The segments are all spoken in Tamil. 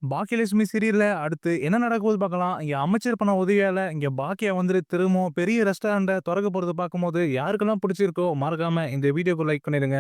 பாக்கியலட்சுமி சீரியல்ல அடுத்து என்ன நடக்க போகுது பார்க்கலாம். இங்க அமைச்சர் பண்ண உதவியால இங்க பாக்கியா வந்துட்டு திரும்பவும் பெரிய ரெஸ்டாரண்ட்ட தொறக்க போறது பார்க்கும்போது யாருக்கெல்லாம் பிடிச்சிருக்கோ மறக்காம இந்த வீடியோக்கு லைக் பண்ணிடுங்க.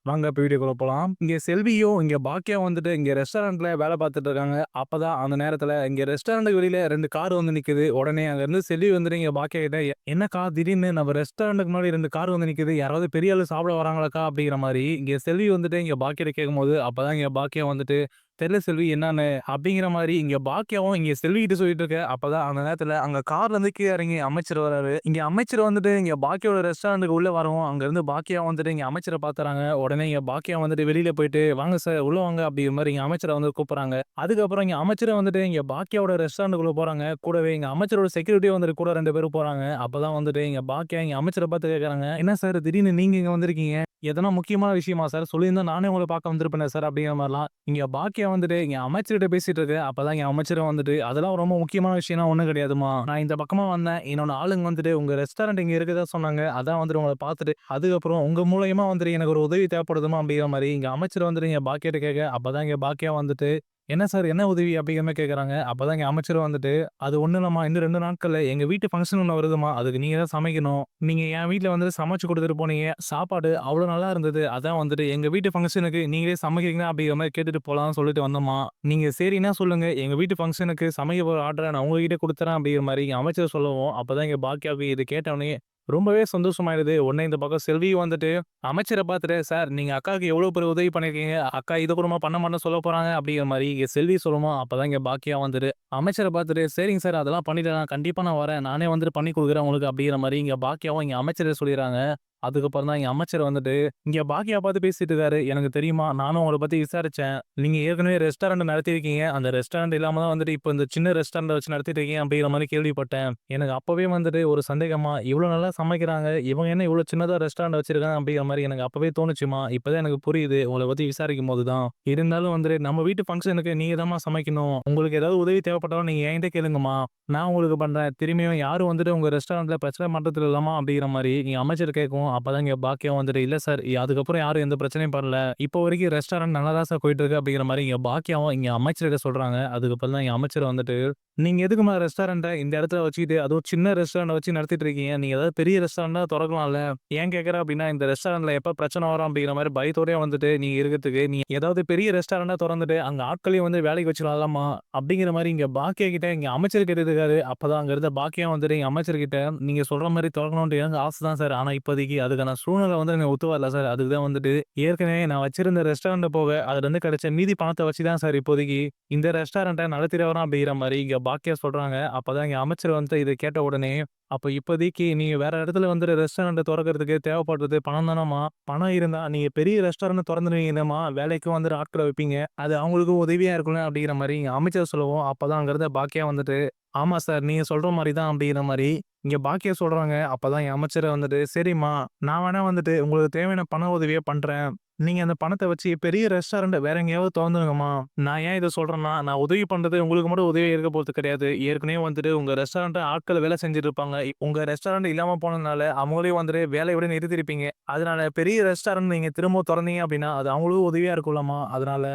வாங்க இப்ப வீடியோக்குள்ள போலாம். இங்க செல்வியும் இங்க பாக்கியா வந்துட்டு இங்க ரெஸ்டாரண்ட்ல வேலை பார்த்துட்டு இருக்காங்க. அப்பதான் அந்த நேரத்துல இங்க ரெஸ்டாரண்ட்க்கு வெளியில 2 கார் வந்து நிக்குது. உடனே அங்க இருந்து செல்வி வந்துட்டு இங்க பாக்கியா கிட்ட என்னக்கா திடீர்னு நம்ம ரெஸ்டாரண்ட்க்கு முன்னாடி 2 கார் வந்து நிக்குது. யாராவது பெரிய ஆளு சாப்பிட வராங்களாக்கா அப்படிங்கிற மாரி இங்க செல்வி வந்துட்டு இங்க பாக்கியாட்ட கேட்கும்போது அப்பதான் இங்க பாக்கியா வந்துட்டு தெரியல செல்வி என்னான்னு அப்படிங்கிற மாரி இங்க பாக்கியாவும் இங்க செல்விகிட்ட சொல்லிட்டு இருக்க. அப்பதான் அந்த நேரத்துல அங்க கார்ல இருந்து கீழ இறங்கி அமைச்சர் வராரு. இங்க அமைச்சர் வந்துட்டு இங்க பாக்கியாவோட ரெஸ்டாரண்ட்க்கு உள்ள வரவும் அங்க இருந்து பாக்கியா வந்துட்டு இங்க அமைச்சர பாத்துறாங்க. உடனே இங்க பாக்கியா வந்துட்டு வெளியில போயிட்டு வாங்க சார் உள்ள வாங்க அப்படிங்கிற மாரி இங்க அமைச்சர வந்து கூப்பிடுறாங்க. அதுக்கப்புறம் இங்க அமைச்சர வந்துட்டு இங்க பாக்கியாவோட ரெஸ்டாரண்ட்க்குள்ள போறாங்க. கூடவே இங்க அமைச்சரோட செக்யூரிட்டியும் வந்துட்டு கூட 2 பேரும் போறாங்க. அப்பதான் வந்துட்டு இங்க பாக்கியா இங்க அமைச்சர பார்த்து கேட்கறாங்க. என்ன சார் திடீர்னு நீங்க இங்க வந்திருக்கீங்க? எதனா முக்கியமான விஷயமா சார்? சொல்லியிருந்தா நானே உங்கள பார்க்க வந்திருப்பேனே சார் அப்படிங்கிற மாரிலாம் இங்க பாக்கியா வந்துட்டு இங்க அமைச்சர்கிட்ட பேசிட்டு இருக்கு. அப்பதான் இங்க அமைச்சரும் வந்துட்டு அதெல்லாம் ரொம்ப முக்கியமான விஷயம்லாம் ஒண்ணும் கிடையாதும்மா. நான் இந்த பக்கமா வந்தேன். என்னோட ஆளுங்க வந்துட்டு உங்க ரெஸ்டாரண்ட் இங்க இருக்குதா சொன்னாங்க. அதான் வந்துட்டு உங்கள பார்த்துட்டு அதுக்கப்புறம் உங்க மூலியமா வந்துட்டு எனக்கு ஒரு உதவி தேவைப்படுதும்மா அப்படிங்கிற மாரி இங்க அமைச்சர் வந்துட்டு இங்க பாக்கியாட்ட கேட்க அப்பதான் இங்க பாக்கியா வந்துட்டு என்ன சார் என்ன உதவி அப்படிங்கிற மாரி கேட்கறாங்க. அப்பதான் இங்க அமைச்சரும் வந்துட்டு அது ஒண்ணும் இல்லம்மா. இன்னும் 2 நாட்கள்ல எங்க வீட்டு ஃபங்ஷன் ஒண்ணு வருதும்மா. அதுக்கு நீங்க தான் சமைக்கணும். நீங்க என் வீட்ல வந்துட்டு சமைச்சு குடுத்துட்டு போனீங்க. சாப்பாடு அவ்வளோ நல்லா இருந்தது. அதான் வந்துட்டு எங்க வீட்டு ஃபங்ஷனுக்கு நீங்களே சமைக்கிறீங்களா? அப்படிங்கிற மாரி கேட்டுட்டு போலாம்னு சொல்லிட்டு வந்தோம்மா. நீங்க சரின்னா சொல்லுங்க. எங்க வீட்டு ஃபங்ஷனுக்கு சமைக்க போற ஆர்டர நான் உங்ககிட்ட குடுத்துறேன் அப்படிங்கிற மாரி இங்க அமைச்சர் சொல்லவும், அப்பதான் இங்க பாக்கியாவுக்கு இது கேட்டவுனே ரொம்பவே சந்தோஷமாயிடுது. உடனே இந்த பக்கம் செல்வியும் வந்துட்டு அமைச்சர பார்த்துட்டு, "சார் நீங்க அக்காவுக்கு எவ்வளோ பெரிய உதவி பண்ணியிருக்கீங்க. அக்கா இத கூடமா பண்ண மாட்டேன்னு சொல்லப் போறாங்க." அப்படிங்கிற மாரி இங்க செல்வி சொல்லவும், அப்பதான் இங்க பாக்கியா வந்துட்டு அமைச்சர பார்த்துட்டு, "சரிங்க சார் அதெல்லாம் பண்ணிடலாம். கண்டிப்பா நான் வரேன். நானே வந்துட்டு பண்ணி குடுக்குறேன் உங்களுக்கு." அப்படிங்கிற மாரி இங்க பாக்கியாவும் இங்க அமைச்சர்ட்ட சொல்லிர்றாங்க. அதுக்கப்புறம் தான் இங்க அமைச்சர் வந்துட்டு இங்க பாக்கியா பார்த்து பேசிட்டு இருக்காரு. "எனக்கு தெரியுமா, நானும் உங்கள பத்தி விசாரிச்சேன். நீங்க ஏற்கனவே ரெஸ்டாரண்ட் நடத்தியிருக்கீங்க. அந்த ரெஸ்டாரண்ட் இல்லாம தான் வந்துட்டு இப்ப இந்த சின்ன ரெஸ்டாரண்ட் வச்சு நடத்திட்டு இருக்கீங்க அப்படிங்கிற மாரி கேள்விப்பட்டேன். எனக்கு அப்பவே வந்துட்டு ஒரு சந்தேகம்மா, இவ்வளோ நல்லா சமைக்கிறாங்க. இவங்க என்ன இவ்வளோ சின்னதா ரெஸ்டாரண்ட் வச்சிருக்காங்க அப்படிங்கிற மாரி எனக்கு அப்பவே தோணுச்சும்மா. இப்பதான் எனக்கு புரியுது. உங்கள பத்தி விசாரிக்கும்போது தான். இருந்தாலும் வந்துட்டு நம்ம வீட்டு ஃபங்ஷனுக்கு நீங்க தாம்மா சமைக்கணும். உங்களுக்கு ஏதாவது உதவி தேவைப்பட்டாலும் நீங்க என்கிட்ட கேளுங்கம்மா. நான் உங்களுக்கு பண்றேன். திரும்பியும் யாரும் வந்துட்டு உங்க ரெஸ்டாரண்ட்ல பிரச்சனை பண்றது இல்லம்மா." அப்படிங்கிற மாரி இங்க அமைச்சர் கேட்கவும், அப்பதான் இங்க பாக்கியா வந்துட்டு, "இல்ல சார் அதுக்கப்புறம் யாரும் எந்த பிரச்சனையும் பண்ணல. இப்போ வரைக்கும் ரெஸ்டாரண்ட் நல்லா தான் சார் போயிட்டு இருக்கு." அப்படிங்கிற மாரி இங்க பாக்கியாவும் இங்க அமைச்சர்கிட்ட சொல்றாங்க. அதுக்கப்புறம் தான் இங்க அமைச்சர் வந்துட்டு, "நீங்க எதுக்கும்மா ரெஸ்டாரண்ட்ட இந்த இடத்துல வச்சுக்கிட்டு அதுவும் சின்ன ரெஸ்டாரண்ட் வச்சு நடத்திட்டு இருக்கீங்க? நீங்க ஏதாவது பெரிய ரெஸ்டாரண்ட்டா தொறக்கலாம்ல. ஏன் கேட்கிறேன் அப்படின்னா, இந்த ரெஸ்டாரண்ட்ல எப்ப பிரச்சனை வரும் அப்படிங்கிற மாரி பயத்தோடயே வந்துட்டு நீங்க இருக்கறதுக்கு, நீ ஏதாவது பெரிய ரெஸ்டாரண்ட்டா தொறந்துட்டு அங்க ஆட்களையும் வந்து வேலைக்கு வச்சுக்கலாம்லம்மா." அப்படிங்கிற மாரி இங்க பாக்கியா கிட்ட இங்க அமைச்சர் கேட்டுட்டு இருக்காரு. அப்பதான் அங்க இருந்த பாக்கியா வந்துட்டு எங்க அமைச்சர்கிட்ட, "நீங்க சொல்ற மாரி தொறக்கணும்ன்ட்டு எனக்கு ஆசை தான் சார். ஆனா இப்போதைக்கு அதுக்கான சூழ்நிலை வந்து எனக்கு ஒத்து வரல சார். அதுக்கு தான் வந்துட்டு ஏற்கனவே நான் வச்சிருந்த ரெஸ்டாரண்ட் போக அதுலருந்து கிடைச்ச மீதி பணத்த வச்சு தான் சார் இப்போதைக்கு இந்த ரெஸ்டாரண்ட்ட நடத்திட்டு வரோம்." அப்படிங்கிற மாரி இங்க பாக்கியா சொல்றாங்க. அப்பதான் இங்க அமைச்சர் வந்துட்டு இத கேட்ட உடனே, "அப்ப இப்போதைக்கு நீங்க வேற இடத்துல வந்துட்டு ரெஸ்டாரண்ட் தொறக்கறதுக்கு தேவைப்படுறது பணம் தானம்மா? பணம் இருந்தா நீங்க பெரிய ரெஸ்டாரண்ட் தொறந்துருவீங்கல்லம்மா. வேலைக்கும் வந்துட்டு ஆட்கள வைப்பீங்க. அது அவங்களுக்கும் உதவியா இருக்கும்ல." அப்படிங்கிற மாரி இங்க அமைச்சர் சொல்லவும், அப்பதான் அங்க இருந்த பாக்கியா வந்துட்டு, "ஆமா சார். நீங்க சொல்ற மாரி தான்." அப்படிங்கிற மாரி இங்க பாக்கியா சொல்றாங்க. அப்பதான் என் அமைச்சர் வந்துட்டு, "சரிம்மா, நான் வேணா வந்துட்டு உங்களுக்கு தேவையான பண உதவிய பண்றேன். நீங்க அந்த பணத்த வச்சு பெரிய ரெஸ்டாரண்ட் வேற எங்கேயாவது தொறந்துருங்கம்மா." நான் ஏன் இத சொல்றேன்னா, நான் உதவி பண்றது உங்களுக்கு மட்டும் உதவியா இருக்க போறது கிடையாது. ஏற்கனவே வந்துட்டு உங்க ரெஸ்டாரண்ட்ல ஆட்கள் வேலை செஞ்சுட்டு இருப்பாங்க. உங்க ரெஸ்டாரண்ட் இல்லாம போனதுனால அவங்களையும் வந்துட்டு வேலைய விட நிறுத்தியிருப்பீங்க. அதனால பெரிய ரெஸ்டாரண்ட் நீங்க திரும்பவும் தொறந்தீங்க அப்படின்னா, அது அவங்களுக்கும் உதவியா இருக்கும்லம்மா. அதனால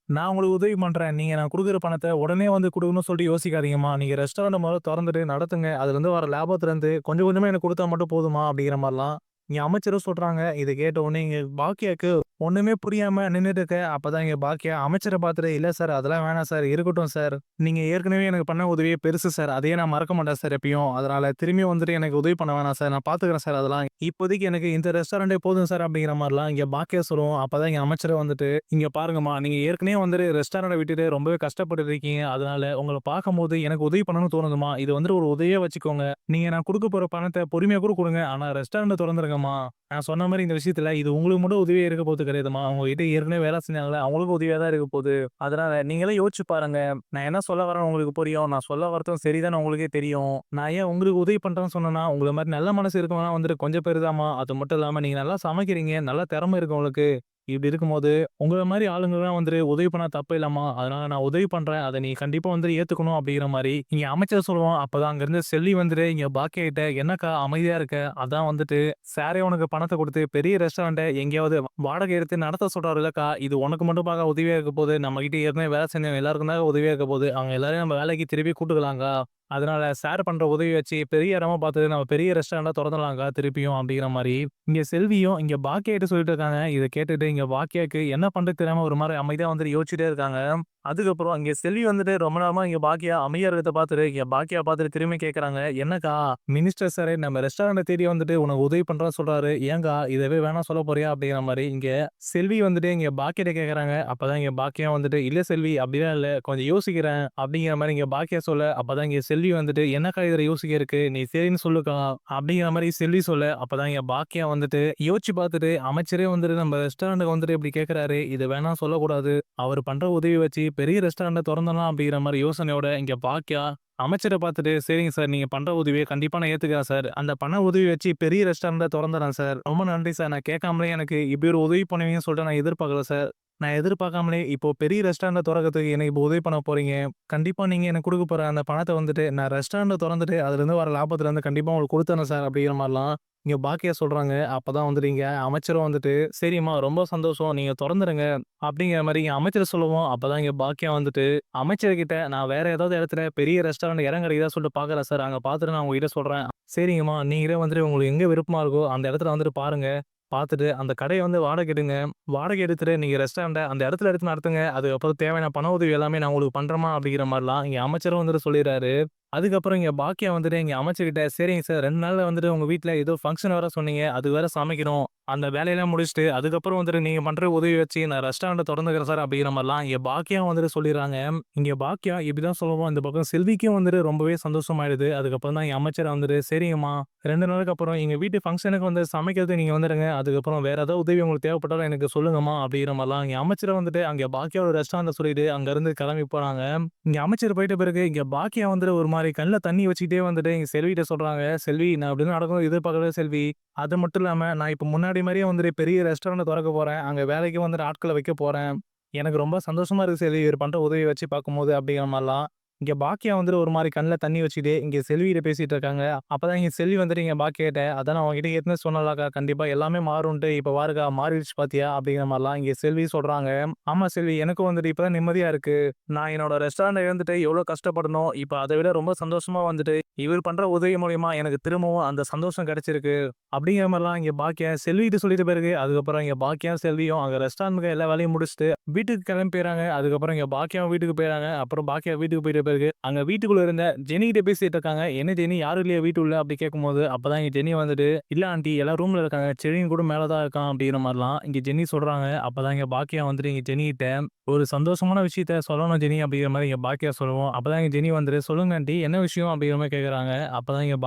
நான் உங்களுக்கு உதவி பண்றேன். நீங்க நான் குடுக்குற பணத்த உடனே வந்து குடுக்கணும்னு சொல்லிட்டு யோசிக்காதீங்கம்மா. நீங்க ரெஸ்டாரண்ட்ட முதல்ல தொறந்துட்டு நடத்துங்க. அதுலருந்து வர லாபத்துலருந்து கொஞ்சம் கொஞ்சமா எனக்கு குடுத்தா மட்டும் போதுமா அப்படிங்கிற மாரிலாம் இங்க அமைச்சரும் சொல்றாங்க. இத கேட்ட உடனே இங்க பாக்கியாக்கு ஒண்ணுமே புரியாம நின்னுட்டு இருக்க. அப்பதான் இங்க பாக்கியா அமைச்சர பார்த்துட்டு, "இல்ல சார் அதெல்லாம் வேணாம் சார். இருக்கட்டும் சார். நீங்க ஏற்கனவே எனக்கு பண்ண உதவியே பெருசு சார். அதையே நான் மறக்க மாட்டேன் சார் எப்பயும். அதனால திரும்பியும் வந்துட்டு எனக்கு உதவி பண்ண வேணாம் சார். நான் பார்த்துக்கிறேன் சார் அதெல்லாம். இப்போதைக்கு எனக்கு இந்த ரெஸ்டாரண்டே போதும் சார்." அப்படிங்கிற மாரிலாம் இங்க பாக்கியா சொல்லவும், அப்பதான் இங்க அமைச்சர் வந்துட்டு, "இங்க பாருங்கம்மா, நீங்க ஏற்கனவே வந்துட்டு ரெஸ்டாரண்ட்ட விட்டுட்டு ரொம்பவே கஷ்டப்பட்டுட்டு இருக்கீங்க. அதனால உங்கள பார்க்கும்போது எனக்கு உதவி பண்ணணும்னு தோணுதும்மா. இது வந்துட்டு ஒரு உதவியா வச்சுக்கோங்க. நீங்க நான் குடுக்க போற பணத்த பொறுமையா கூட குடுங்க. ஆனா ரெஸ்டாரண்ட்ட தொறந்துருங்கம்மா. நான் சொன்ன மாரி இந்த விஷயத்துல இது உங்களுக்கு மட்டும் உதவியா இருக்க போறது கிடையாதும்மா. உங்ககிட்ட ஏற்கனவே வேலை செஞ்சாங்கல்ல, அவங்களுக்கும் உதவியா தான் இருக்க போது. அதனால நீங்களே யோசிச்சு பாருங்க. நான் என்ன சொல்ல வரேன்னு உங்களுக்கு புரியும். நான் சொல்ல வரதும் சரிதான்னு உங்களுக்கே தெரியும். நான் ஏன் உங்களுக்கு உதவி பண்றேன்னு சொன்னேன்னா, உங்கள மாரி நல்ல மனசு இருக்கவங்கலாம் வந்துட்டு கொஞ்சம் பேரு தாம்மா. அது மட்டும் இல்லாம நீங்க நல்லா சமைக்கிறீங்க. நல்ல திறமை இருக்கு உங்களுக்கு. இப்படி இருக்கும்போது, "உங்கள மாரி ஆளுங்கலாம் வந்துட்டு உதவி பண்ணா தப்பு இல்லம்மா. அதனால நான் உதவி பண்றேன். அத நீ கண்டிப்பா வந்து ஏத்துக்கணும்." அப்படிங்கிற மாரி இங்க அமைச்சர் சொல்லுவோம். அப்பதான் அங்கருந்து செல்வி வந்துட்டு இங்க பாக்கியா கிட்ட, "என்னக்கா அமைதியா இருக்க? அதான் வந்துட்டு சாரே உனக்கு பணத்த குடுத்து பெரிய ரெஸ்டாரண்ட்ட எங்கேயாவது வாடகை எடுத்து நடத்த சொல்றாரு இல்லக்கா. இது உனக்கு மட்டுமாக்கா உதவியா இருக்க போது. நம்மகிட்ட ஏற்கனவே வேலை செஞ்சவங்க எல்லாருக்கும் தான் உதவியா இருக்க போது. அவங்க எல்லாரையும் நம்ம வேலைக்கு திருப்பி கூட்டுக்கலாம்க்கா. அதனால சார் பண்ற உதவி வச்சு பெரிய இடமா பார்த்து நம்ம பெரிய ரெஸ்டாரண்ட்டா தொறந்துடலாம்க்கா திருப்பியும்." அப்படிங்கிற மாரி இங்க செல்வியும் இங்க பாக்கியாகிட்ட சொல்லிட்டு இருக்காங்க. இத கேட்டுட்டு இங்க பாக்கியாக்கு என்ன பண்றது தெரியாம ஒரு மாரி அமைதியா வந்துட்டு யோசிச்சுட்டே இருக்காங்க. அதுக்கப்புறம் இங்க செல்வி வந்துட்டு ரொம்ப நேரமா இங்க பாக்கியா அமைதியா இருக்கிறத பார்த்துட்டு, இங்க பாக்கியா பார்த்துட்டு திரும்பி கேட்கறாங்க. "என்னக்கா மினிஸ்டர் சாரே நம்ம ரெஸ்டாரண்ட்ட தேடி வந்துட்டு உனக்கு உதவி பண்றேன்னு சொல்றாரு. ஏன்க்கா இதவே வேணாம் சொல்ல போறியா?" அப்படிங்கிற மாரி இங்க செல்வி வந்துட்டு இங்க பாக்கியாட்ட கேட்கறாங்க. அப்பதான் இங்க பாக்கியா வந்துட்டு, "இல்ல செல்வி அப்படிலாம் இல்ல. கொஞ்சம் யோசிக்கிறேன்." அப்படிங்கிற மாரி இங்க பாக்கியா சொல்ல, அப்பதான் இங்க செல்வி வந்துட்டு, "என்னக்கா இதுல யோசிக்க இருக்கு? நீ சரின்னு சொல்லுக்கா." அப்படிங்கிற மாரி செல்வி சொல்ல, அப்பதான் இங்க பாக்கியா வந்துட்டு யோசிச்சு பார்த்துட்டு, "அமைச்சரே வந்துட்டு நம்ம ரெஸ்டாரண்ட்க்கு வந்துட்டு இப்படி கேட்கறாரு. இத வேணாம் சொல்லக்கூடாது. அவரு பண்ற உதவி வச்சு பெரிய ரெஸ்டாரண்ட்ட தொறந்துடலாம்." அப்படிங்கிற மாரி யோசனையோட இங்க பாக்கியா அமைச்சர பார்த்துட்டு, "சரிங்க சார். நீங்க பண்ற உதவிய கண்டிப்பா நான் ஏத்துக்கிறேன் சார். அந்த பண உதவி வச்சு பெரிய ரெஸ்டாரண்ட்ட தொறந்துறேன் சார். ரொம்ப நன்றி சார். நான் கேட்காமலே எனக்கு இப்படி ஒரு உதவி பண்ணுவீங்கன்னு சொல்லிட்டு நான் எதிர்பார்க்கல சார். நான் எதிர்பார்க்காமலே இப்போ பெரிய ரெஸ்டாரண்ட்ட தொறக்கறதுக்கு எனக்கு இப்போ உதவி பண்ண போறீங்க. கண்டிப்பா நீங்க எனக்கு குடுக்க போற அந்த பணத்த வந்துட்டு நான் ரெஸ்டாரண்ட்ட தொறந்துட்டு அதிலிருந்து வர லாபத்துலருந்து கண்டிப்பா உங்களுக்கு குடுத்துர்றேன் சார்." அப்படிங்கிற மாரிலாம் இங்க பாக்கியா சொல்றாங்க. அப்பதான் வந்துட்டு இங்க அமைச்சரும் வந்துட்டு, "சரிம்மா ரொம்ப சந்தோஷம். நீங்க தொறந்துருங்க." அப்படிங்கிற மாரி இங்க அமைச்சர் சொல்லவும், அப்பதான் இங்க பாக்கியா வந்துட்டு அமைச்சர்கிட்ட, "நான் வேற ஏதாவது இடத்துல பெரிய ரெஸ்டாரண்ட் இடம் கிடைக்குதா சொல்லிட்டு பார்க்குறேன் சார். அங்க பார்த்துட்டு நான் உங்ககிட்ட சொல்றேன்." "சரிங்கம்மா, நீங்களே வந்துட்டு உங்களுக்கு எங்க விருப்பமா இருக்கோ அந்த இடத்துல வந்துட்டு பாருங்க. பார்த்துட்டு அந்த கடைய வந்து வாடகை எடுங்க. வாடகை எடுத்துட்டு நீங்க ரெஸ்டாரண்ட்ட அந்த இடத்துல எடுத்து நடத்துங்க. அதுக்கப்புறம் தேவையான பண உதவி எல்லாமே நான் உங்களுக்கு பண்றேன்மா." அப்படிங்கிற மாரிலாம் இங்க அமைச்சரும் வந்துட்டு சொல்லிறாரு. அதுக்கப்புறம் இங்க பாக்கியா வந்துட்டு இங்க அமைச்சர்கிட்ட, "சரிங்க சார் 2 நாள்ல வந்துட்டு உங்க வீட்ல ஏதோ ஃபங்ஷன் வேற சொன்னீங்க. அதுக்கு வேற சமைக்கணும். அந்த வேலையெல்லாம் முடிச்சுட்டு, அதுக்கப்புறம் வந்துட்டு நீங்க பண்ற உதவி வச்சு நான் ரெஸ்டாரண்ட்ட தொறந்துக்கிறேன் சார்." அப்படிங்கிற மாரிலாம் இங்க பாக்கியாவும் வந்துட்டு சொல்லிர்றாங்க. இங்க பாக்கியா இப்படிதான் சொல்லவும், இந்த பக்கம் செல்விக்கும் வந்துட்டு ரொம்பவே சந்தோஷமாயிடுது. அதுக்கப்புறம் தான் எங்க அமைச்சர் வந்துட்டு, "சரிங்கம்மா, 2 நாளுக்கு அப்புறம் எங்க வீட்டு ஃபங்ஷனுக்கு வந்து சமைக்கிறதுக்கு நீங்க வந்துடுங்க. அதுக்கப்புறம் வேற ஏதாவது உதவி உங்களுக்கு தேவைப்பட்டாலும் எனக்கு சொல்லுங்கம்மா." அப்படிங்கிற மாரிலாம் இங்க அமைச்சர வந்துட்டு அங்க பாக்கியாவோட ரெஸ்டாரண்ட்ட சொல்லிட்டு அங்கருந்து கிளம்பி போறாங்க. இங்க அமைச்சர் போயிட்ட பிறகு இங்க பாக்கியா வந்துட்டு ஒரு மாரி கண்ல தண்ணி வச்சுக்கிட்டே வந்துட்டு எங்க செல்விட்ட சொல்றாங்க. "செல்வி, நான் இப்படிலாம் நடக்கும்னு எதிர்பார்க்கல செல்வி. அது மட்டும் இல்லாம நான் இப்ப முன்னாடி மாரியே வந்துட்டு பெரிய ரெஸ்டாரண்ட் தொறக்க போறேன். அங்க வேலைக்கு வந்துட்டு ஆட்கள வைக்க போறேன். எனக்கு ரொம்ப சந்தோஷமா இருக்கு செல்வி. இவரு பண்ற உதவிய வச்சு பார்க்கும்போது." அப்படிங்கிற மாரிலாம் இங்க பாக்கியா வந்துட்டு ஒரு மாரி கண்ல தண்ணி வச்சுக்கிட்டே இங்க செல்விகிட்ட பேசிட்டு இருக்காங்க. அப்பதான் இங்க செல்வி வந்துட்டு இங்க பாக்கியாட்ட, "அதான் நான் உன்கிட்ட ஏற்கனவே சொன்னேன்லக்கா, கண்டிப்பா எல்லாமே மாறும்ன்ட்டு. இப்ப பாருக்கா மாறிடுச்சு பாத்தியா?" அப்படிங்கிற மாரிலாம் இங்க செல்வி சொல்றாங்க. "ஆமா செல்வி, எனக்கும் வந்துட்டு இப்பதான் நிம்மதியா இருக்கு. நான் என்னோட ரெஸ்டாரண்ட்ட இழந்துட்டு எவ்வளோ கஷ்டப்பட்டனோ, இப்ப அத விட ரொம்ப சந்தோஷமா வந்துட்டு, இவர் பண்ற உதவி மூலியமா எனக்கு திரும்பவும் அந்த சந்தோஷம் கிடைச்சிருக்கு." அப்படிங்கிற மாரிலாம் இங்க பாக்கியா செல்விகிட்ட சொல்லிட்ட பிறகு, அதுக்கப்புறம் இங்க பாக்கியாவும், செல்வியும் அங்க ரெஸ்டாரண்ட்ல எல்லா வேலையும் முடிச்சுட்டு வீட்டுக்கு கிளம்பி போயிறாங்க. அதுக்கப்புறம் இங்க பாக்கியாவும் வீட்டுக்கு போயிறாங்க. அப்புறம் பாக்கியா வீட்டுக்கு போயிட்ட பிறகு, அங்க வீட்டுக்குள்ள இருந்த ஜெனி கிட்ட பேசிட்டு இருக்காங்க. "என்ன ஜெனி, யாரும் இல்லையா வீட்டுக்குள்ள?" அப்படி கேட்கும்போது, அப்பதான் இங்க ஜெனி வந்துட்டு, "இல்ல ஆன்டி, எல்லாம் ரூம்ல இருக்காங்க. செழியன் கூட மேல தான் இருக்கான்." அப்படிங்கிற மாரிலாம் இங்க ஜெனி சொல்றாங்க. அப்பதான் இங்க பாக்கியா வந்துட்டு இங்க ஜெனி கிட்ட ஒரு சந்தோஷமான விஷயத்த சொல்லணும் ஜெனி அப்படிங்கிற மாரி இங்க பாக்கியா சொல்லவும், அப்பதான் இங்க ஜெனி வந்துட்டு, "சொல்லுங்க ஆன்டி, என்ன விஷயம்?" அப்படிங்கிற மாரி கேட்கறாங்க. அப்பதான் இங்க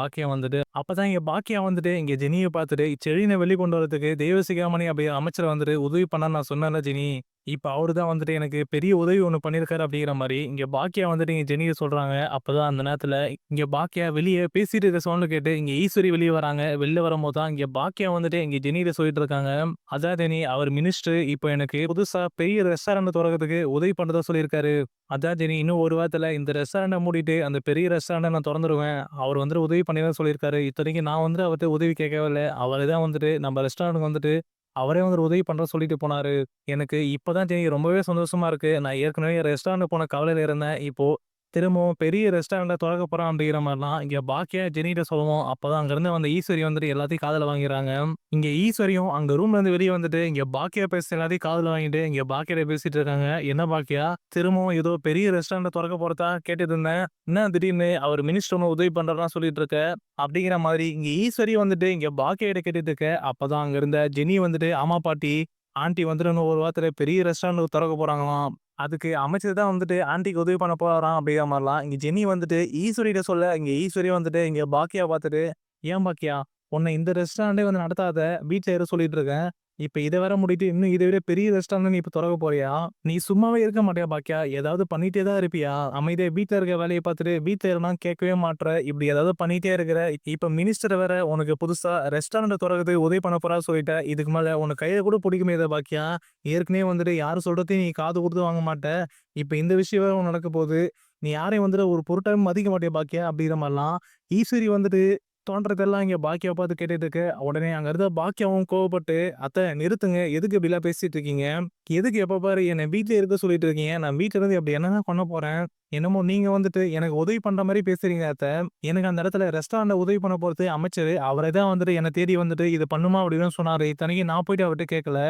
பாக்கியா வந்துட்டு இங்க ஜெனிய பார்த்துட்டு, "செழியன வெளிய கொண்டு வரதுக்கு தெய்வசிகாமணி அப்படிங்கிற அமைச்சர் வந்துட்டு உதவி பண்ணான்னு நான் சொன்னேன்ல ஜெனி. இப்ப அவரு தான் வந்துட்டு எனக்கு பெரிய உதவி ஒண்ணு பண்ணியிருக்காரு." அப்படிங்கிற மாரி இங்க பாக்கியா வந்துட்டு இங்க ஜெனிய சொல்றாங்க. அப்பதான் அந்த நேரத்துல இங்க பாக்கியா வெளிய பேசிட்டு இருக்க சவுண்ட் கேட்டு இங்க ஈஸ்வரி வெளிய வராங்க. வெளில வரும்போது தான் இங்க பாக்கியா வந்துட்டு இங்க ஜெனிட்ட சொல்லிட்டு இருக்காங்க. "அதான் ஜெனி, அவர் மினிஸ்டர் இப்ப எனக்கு புதுசா பெரிய ரெஸ்டாரண்ட் தொறக்கறதுக்கு உதவி பண்றதா சொல்லியிருக்காரு. அதான் ஜெனி, இன்னும் 1 வாரத்துல இந்த ரெஸ்டாரண்ட்ட மூடிட்டு அந்த பெரிய ரெஸ்டாரண்ட்ட நான் தொறந்துருவேன். அவர் வந்துட்டு உதவி பண்ணிறேன்னு சொல்லியிருக்காரு. இத்தனைக்கும் நான் வந்துட்டு அவர்ட்ட உதவி கேட்கவே இல்ல. அவரே தான் வந்துட்டு நம்ம ரெஸ்டாரண்ட்க்கு வந்துட்டு அவரே வந்து உதவி பண்றேன்னு சொல்லிட்டு போனாரு. எனக்கு இப்பதான் ஜெனி ரொம்பவே சந்தோஷமா இருக்கு. நான் ஏற்கனவே ரெஸ்டாரண்ட் போன கவலையில இருந்தேன். இப்போ திரும்பவும் பெரிய ரெஸ்டாரண்ட்ட தொறக்க போறான்." அப்படிங்கிற மாரிலாம் இங்க பாக்கியா ஜெனிட்ட சொல்லவும், அப்பதான் அங்கிருந்து வந்த ஈஸ்வரி வந்துட்டு எல்லாத்தையும் காதுல வாங்கிறாங்க. இங்க ஈஸ்வரியும் அங்க ரூம்ல இருந்து வெளிய வந்துட்டு இங்க பாக்கியா பேசுன எல்லாத்தையும் காதுல வாங்கிட்டு இங்க பாக்கியாட்ட பேசிட்டு இருக்காங்க. "என்ன பாக்கியா, திரும்பவும் ஏதோ பெரிய ரெஸ்டாரண்ட் தொறக்க போறதா கேட்டுட்டு இருந்தேன். என்ன திடீர்னு அவர் மினிஸ்டர் ஒண்ணு உதவி பண்றாருலாம் சொல்லிட்டு இருக்க?" அப்படிங்கிற மாதிரி இங்க ஈஸ்வரி வந்துட்டு இங்க பாக்கியா கிட்ட கேட்டுட்டு இருக்க. அப்பதான் அங்க இருந்த ஜெனி வந்துட்டு, "ஆமா பாட்டி, ஆன்டி வந்துட்டு இன்னும் 1 வாரத்துல பெரிய ரெஸ்டாரண்ட் தொறக்க போறாங்களாம். அதுக்கு அமைச்சர் தான் வந்துட்டு ஆன்டிக்கு உதவி பண்ண போறாராம்." அப்படிங்கிற மாரிலாம் இங்க ஜெனி வந்துட்டு ஈஸ்வரிட்ட சொல்ல, இங்க ஈஸ்வரி வந்துட்டு இங்க பாக்கியாவ பார்த்துட்டு, "ஏன் பாக்கியா, உன்ன இந்த ரெஸ்டாரண்டே வந்து நடத்தாத, வீட்ல இரு சொல்லிட்டு இருக்கேன். இப்ப இத வேற மூடிட்டு, இன்னும் இத விட பெரிய ரெஸ்டாரண்ட் நீ இப்ப தொறக்க போறியா? நீ சும்மாவே இருக்க மாட்டியா பாக்கியா? ஏதாவது பண்ணிட்டே தான் இருப்பியா? அமைதியா வீட்ல இருக்க வேலைய பார்த்துட்டு, வீட்ல எதுனா கேட்கவே மாட்ற. இப்படி ஏதாவது பண்ணிட்டே இருக்கிற. இப்ப மினிஸ்டர் வேற உனக்கு புதுசா ரெஸ்டாரண்ட் தொறக்கறதுக்கு உதவி பண்ண போறா சொல்லிட்ட. இதுக்கு மேல உனக்கு கையில கூட புடிக்க முடியாதா பாக்கியா? ஏற்கனவே வந்துட்டு யாரு சொல்றதையும் நீ காது குடுத்து வாங்க மாட்ட. இப்ப இந்த விஷயம் வேற உனக்கு நடக்க போது. நீ யாரையும் வந்துட்டு ஒரு பொருட்டாவே மதிக்க மாட்டியா பாக்கியா? அப்படிங்கிற மாரிலாம் ஈஸ்வரி வந்துட்டு தோன்றதெல்லாம் இங்க பாக்கியாவ பார்த்து கேட்டுட்டு இருக்கு. உடனே அங்க இருந்த பாக்கியாவும் கோவப்பட்டு, "அத்த நிறுத்துங்க. எதுக்கு இப்படிலாம் பேசிட்டு இருக்கீங்க? எதுக்கு எப்ப பாரு என்ன வீட்லயே இருக்க சொல்லிட்டு இருக்கீங்க? நான் வீட்ல இருந்து அப்படி என்னதான் பண்ண போறேன்? என்னமோ நீங்க வந்துட்டு எனக்கு உதவி பண்ற மாரி பேசுறீங்க அத்த. எனக்கு அந்த இடத்துல ரெஸ்டாரண்ட்ல உதவி பண்ண போறது அமைச்சரு. அவரே தான் வந்துட்டு என்ன தேடி வந்துட்டு இத பண்ணுமா அப்படின்னு சொன்னாரு. இத்தனைக்கும் நான் போயிட்டு அவர்ட்ட கேட்கல.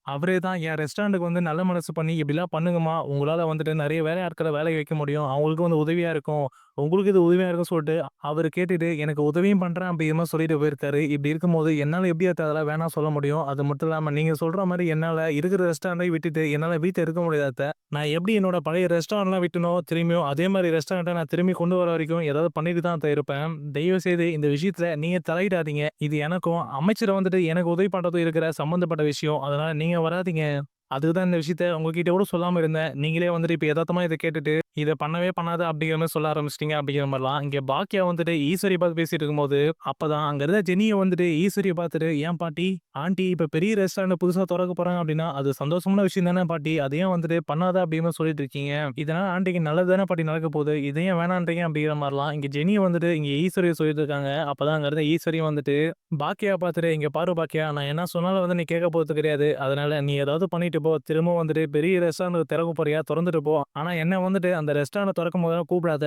அவரே தான் என் ரெஸ்டாரண்ட்டுக்கு வந்து நல்ல மனசு பண்ணி, "இப்படிலாம் பண்ணுங்கம்மா. உங்களால வந்துட்டு நெறைய வேலையாட்கள வேலைக்கு வைக்க முடியும். அவங்களுக்கும் வந்து உதவியா இருக்கும். உங்களுக்கு இது உதவியா இருக்கும்னு" சொல்லிட்டு அவரு கேட்டுட்டு எனக்கு உதவியும் பண்றேன் அப்படிங்கிற மாரி சொல்லிட்டு போயிருக்காரு. இப்படி இருக்கும்போது என்னால எப்படி அத்த அதெல்லாம் வேணாம் சொல்ல முடியும்? அது மட்டும் இல்லாம நீங்க சொல்ற மாரி என்னால இருக்கிற ரெஸ்டாரண்ட்டையும் விட்டுட்டு என்னால வீட்ல இருக்க முடியாது அத்த. நான் எப்படி என்னோட பழைய ரெஸ்டாரண்ட்லாம் விட்டனோ, திரும்பியும் அதே மாரி ரெஸ்டாரண்ட்ட நான் திரும்பி கொண்டு வர வரைக்கும் ஏதாவது பண்ணிட்டு தான் அத்த இருப்பேன். தயவு செய்து இந்த விஷயத்துல நீங்க தலையிடாதீங்க. இது எனக்கும் அமைச்சர் வந்துட்டு எனக்கு உதவி பண்றதுக்கும் இருக்கிற சம்மந்தப்பட்ட விஷயம். அதனால நீங்க வராதீங்க. அதுக்கு தான் இந்த விஷயத்த உங்ககிட்ட கூட சொல்லாம இருந்தேன். நீங்களே வந்துட்டு இப்ப எதார்த்தமா இத கேட்டுட்டு, "இத பண்ணவே பண்ணாத" அப்படிங்கிற மாரி சொல்ல ஆரம்பிச்சுட்டீங்க அப்படிங்கிற மாரிலாம். இங்க பாக்கியா வந்துட்டு ஈஸ்வரிய பார்த்து பேசிட்டு இருக்கும்போது, அப்பதான் அங்க இருந்த ஜெனிய வந்துட்டு ஈஸ்வரிய பார்த்துட்டு, "ஏன் பாட்டி, ஆன்டி இப்ப பெரிய ரெஸ்டாரண்ட் புதுசா தொறக்க போறாங்க அப்படின்னா, அது சந்தோஷமான விஷயம் தானே பாட்டி. அத ஏன் வந்துட்டு பண்ணாத அப்படிங்கிற மாரி சொல்லிட்டு இருக்கீங்க? இதனால ஆன்டிக்கு நல்லது தானே பாட்டி நடக்க போகுது. இத ஏன் வேணான்றீங்க?" அப்படிங்கிற மாரிலாம் இங்க ஜெனிய வந்துட்டு இங்க ஈஸ்வரிய சொல்லிட்டு இருக்காங்க. அப்பதான் அங்க இருந்த ஈஸ்வரியும் வந்துட்டு பாக்கியாவ பார்த்துட்டு, "இங்க பாரு பாக்கியா, நான் என்ன சொன்னாலும் வந்து நீ கேட்க போறது கிடையாது. அதனால நீ ஏதாவது பண்ணிட்டு போ. திரும்பவும் வந்துட்டு பெரிய ரெஸ்டாரண்ட் திறக்க போறியா? தொறந்துட்டு போ. ஆனா என்ன வந்துட்டு அந்த ரெஸ்டாரண்ட் தொறக்கும்போதெல்லாம் கூப்பிடாத.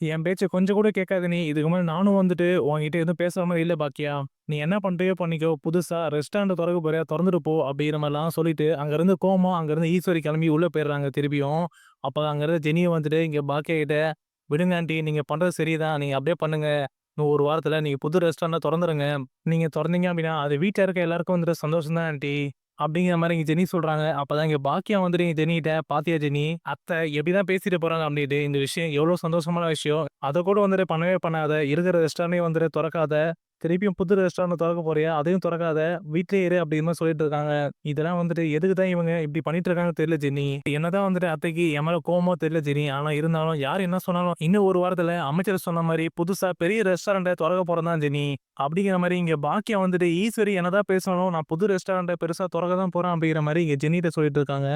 என் பேச்ச கொஞ்சம் கூட கேட்காத நீ. இதுக்கு மேல நானும் வந்துட்டு உன்கிட்ட எதுவும் பேசுற மாரி இல்ல பாக்கியா. நீ என்ன பண்றியோ பண்ணிக்கோ. புதுசா ரெஸ்டாரண்ட் தொறக்க போறியா? தொறந்துட்டு போ." அப்படிங்கிற மாரிலாம் சொல்லிட்டு, அங்கருந்து கோவமா அங்கருந்து ஈஸ்வரி கிளம்பி உள்ள போயிடுறாங்க திருப்பியும். அப்ப அங்க இருந்த ஜெனியும் வந்துட்டு இங்க பாக்கியா கிட்ட, "விடுங்க ஆன்டி. நீங்க பண்றது சரிதான். நீங்க அப்படியே பண்ணுங்க. இன்னும் 1 வாரத்துல நீங்க புது ரெஸ்டாரண்ட்ட தொறந்துருங்க. நீங்க தொறந்தீங்க அப்டின்னா, அது வீட்ல இருக்க எல்லாருக்கும் வந்துட்டு சந்தோஷம் தான் ஆன்டி." அப்படிங்கிற மாரி இங்க ஜெனி சொல்றாங்க. அப்பதான் இங்க பாக்கியா வந்துட்டு இங்க ஜெனிகிட்ட, "பாத்தியா ஜெனி, அத்தை எப்படிதான் பேசிட்டு போறாங்க அப்டின்ட்டு. இந்த விஷயம் எவ்வளோ சந்தோஷமான விஷயம். அத கூட வந்துட்டு பண்ணவே பண்ணாத. இருக்கிற ரெஸ்டாரண்ட்டையும் வந்துட்டு தொறக்காத. திருப்பியும் புது ரெஸ்டாரண்ட் தொறக்க போறியா? அதையும் தொறக்காத. வீட்லயே இரு." அப்படிங்கிற மாரி சொல்லிட்டு இருக்காங்க. இதெல்லாம் வந்துட்டு எதுக்கு தான் இவங்க இப்படி பண்ணிட்டு இருக்காங்கன்னு தெரியல ஜெனி. என்னதான் வந்துட்டு அத்தைக்கு என் மேல கோவமோ தெரியல ஜெனி. ஆனா இருந்தாலும் யார் என்ன சொன்னாலும் இன்னும் 1 வாரத்துல அமைச்சர் சொன்ன மாரி புதுசா பெரிய ரெஸ்டாரண்ட்ட தொறக்க போறேன் தான் ஜெனி. அப்படிங்கிற மாரி இங்க பாக்கியா வந்துட்டு ஈஸ்வரி என்னதான் பேசினாலும் நான் புது ரெஸ்டாரண்ட்ட பெருசா தொறக்க தான் போறேன் அப்படிங்கிற மாரி இங்க ஜெனிட்ட சொல்லிட்டு இருக்காங்க.